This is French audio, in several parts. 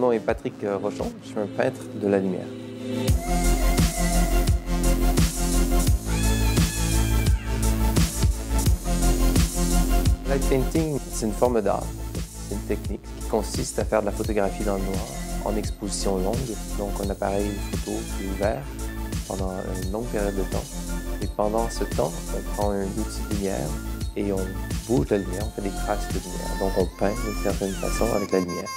nom est Patrick Rochon, je suis un peintre de la lumière. Light painting, c'est une forme d'art, c'est une technique qui consiste à faire de la photographie dans le noir en exposition longue, donc un appareil photo qui est ouvert pendant une longue période de temps. Et pendant ce temps, on prend un outil de lumière et on bouge la lumière, on fait des traces de lumière. Donc on peint d'une certaine façon avec la lumière.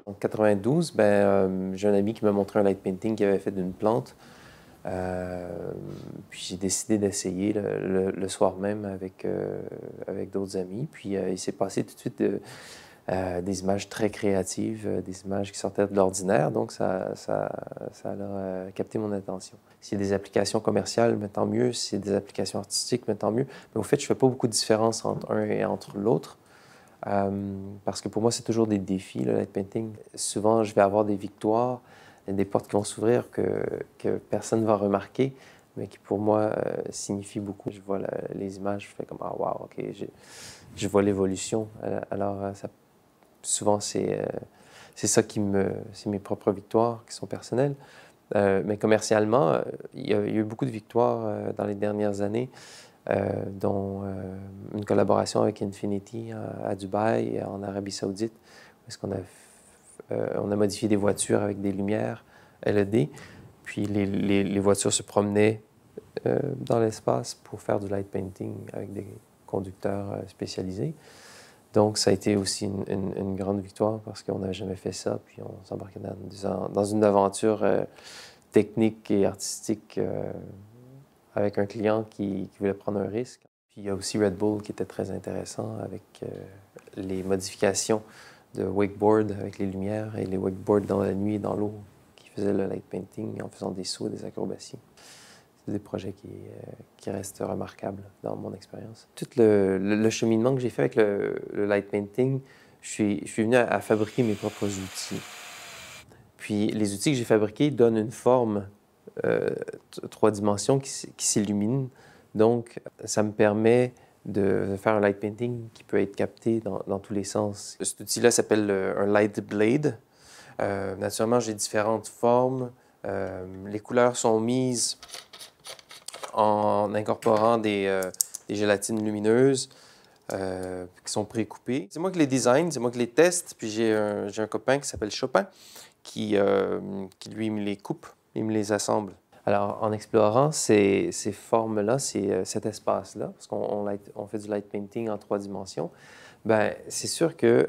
En 92, j'ai un ami qui m'a montré un light painting qu'il avait fait d'une plante. Puis j'ai décidé d'essayer le soir même avec d'autres amis. Puis il s'est passé tout de suite des images très créatives, des images qui sortaient de l'ordinaire. Donc ça a capté mon attention. S'il y a des applications commerciales, mais tant mieux. S'il y a des applications artistiques, mais tant mieux. Mais au fait, je ne fais pas beaucoup de différence entre un et entre l'autre. Parce que pour moi, c'est toujours des défis, le light painting. Souvent, je vais avoir des victoires, des portes qui vont s'ouvrir que personne ne va remarquer, mais qui pour moi signifient beaucoup. Je vois les images, je fais comme « Ah, wow, OK, je vois l'évolution. » Alors, souvent, c'est ça c'est mes propres victoires qui sont personnelles. Mais commercialement, il y a eu beaucoup de victoires dans les dernières années. Dont une collaboration avec Infinity à Dubaï et en Arabie Saoudite, parce qu'on on a modifié des voitures avec des lumières LED, puis les voitures se promenaient dans l'espace pour faire du light painting avec des conducteurs spécialisés. Donc, ça a été aussi une grande victoire parce qu'on n'avait jamais fait ça, puis on s'embarquait dans une aventure technique et artistique avec un client qui voulait prendre un risque. Puis il y a aussi Red Bull qui était très intéressant avec les modifications de wakeboard avec les lumières et les wakeboards dans la nuit et dans l'eau qui faisaient le light painting en faisant des sauts et des acrobaties. C'est des projets qui restent remarquables dans mon expérience. Tout le cheminement que j'ai fait avec le light painting, je suis venu à fabriquer mes propres outils. Puis les outils que j'ai fabriqués donnent une forme 3 dimensions qui s'illuminent. Donc, ça me permet de faire un light painting qui peut être capté dans tous les sens. Cet outil-là s'appelle un light blade. Naturellement, j'ai différentes formes. Les couleurs sont mises en incorporant des gélatines lumineuses qui sont pré-coupées. C'est moi qui les design, c'est moi qui les teste. Puis j'ai un copain qui s'appelle Chopin qui lui me les coupe. Il me les assemble. Alors, en explorant ces formes-là, cet espace-là, parce qu'on fait du light painting en 3 dimensions, c'est sûr que,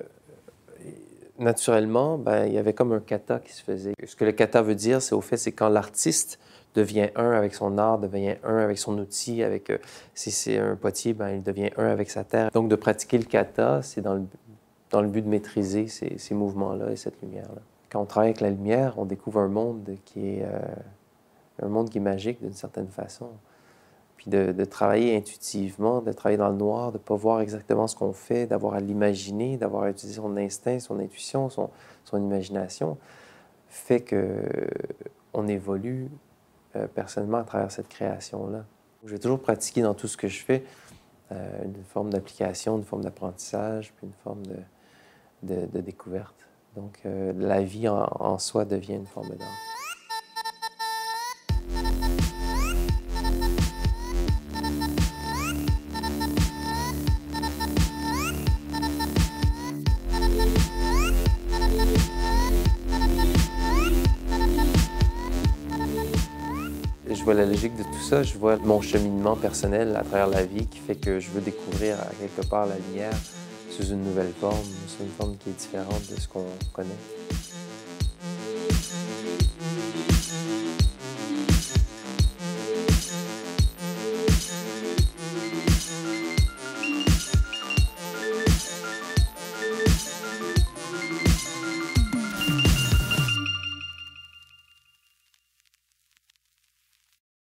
naturellement, il y avait comme un kata qui se faisait. Ce que le kata veut dire, c'est quand l'artiste devient un avec son art, devient un avec son outil, si c'est un potier, il devient un avec sa terre. Donc, de pratiquer le kata, c'est dans le but de maîtriser ces mouvements-là et cette lumière-là. Quand on travaille avec la lumière, on découvre un monde qui est magique d'une certaine façon. Puis de travailler intuitivement, de travailler dans le noir, de ne pas voir exactement ce qu'on fait, d'avoir à l'imaginer, d'avoir à utiliser son instinct, son intuition, son imagination, fait qu'on évolue personnellement à travers cette création-là. Je vais toujours pratiquer dans tout ce que je fais une forme d'application, une forme d'apprentissage, puis une forme de découverte. Donc, la vie en soi devient une forme d'art. Je vois la logique de tout ça, je vois mon cheminement personnel à travers la vie qui fait que je veux découvrir à quelque part la lumière sous une nouvelle forme, sous une forme qui est différente de ce qu'on connaît.